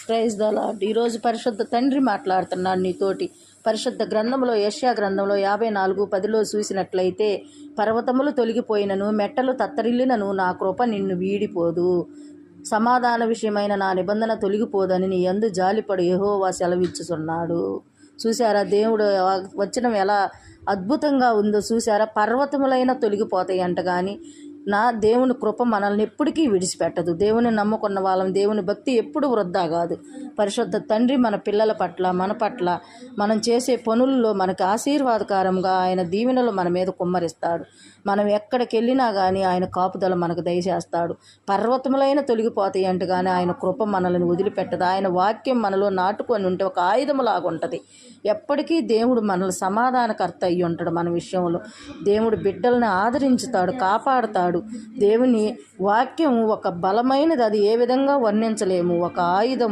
Praise the lord. ఈరోజు పరిశుద్ధ తండ్రి మాట్లాడుతున్నాడు నీతోటి. పరిశుద్ధ గ్రంథంలో యెషయా గ్రంథంలో 54:10 చూసినట్లయితే, పర్వతములు తొలగిపోయినను మెట్టలు తత్తరిల్లినను నా కృప నిన్ను వీడిపోదు, సమాధాన విషయమైన నా నిబంధన తొలగిపోదని నీ యందు జాలిపడు యెహోవా సెలవిచ్చుచున్నాడు. చూసారా దేవుడు వచనం ఎలా అద్భుతంగా ఉందో చూసారా. పర్వతములైన తొలగిపోతాయి అంట, కానీ నా దేవుని కృప మనల్ని ఎప్పటికీ విడిచిపెట్టదు. దేవుని నమ్ముకున్న వాళ్ళం దేవుని భక్తి ఎప్పుడు వృధా కాదు. పరిశుద్ధ తండ్రి మన పిల్లల పట్ల, మన పట్ల, మనం చేసే పనుల్లో మనకు ఆశీర్వాదకరంగా ఆయన దీవెనలు మన మీద కుమ్మరిస్తాడు. మనం ఎక్కడికి వెళ్ళినా కానీ ఆయన కాపుదల మనకు దయచేస్తాడు. పర్వతములైన తొలగిపోతాయి అంటే కానీ ఆయన కృప మనల్ని వదిలిపెట్టదు. ఆయన వాక్యం మనలో నాటుకొని ఉంటే ఒక ఆయుధములాగా ఉంటుంది. ఎప్పటికీ దేవుడు మనల్ని సమాధానకర్త అయ్యి ఉంటాడు. మన విషయంలో దేవుడు బిడ్డల్ని ఆదరించుతాడు, కాపాడుతాడు. దేవుని వాక్యం ఒక బలమైనది, అది ఏ విధంగా వర్ణించలేము. ఒక ఆయుధము.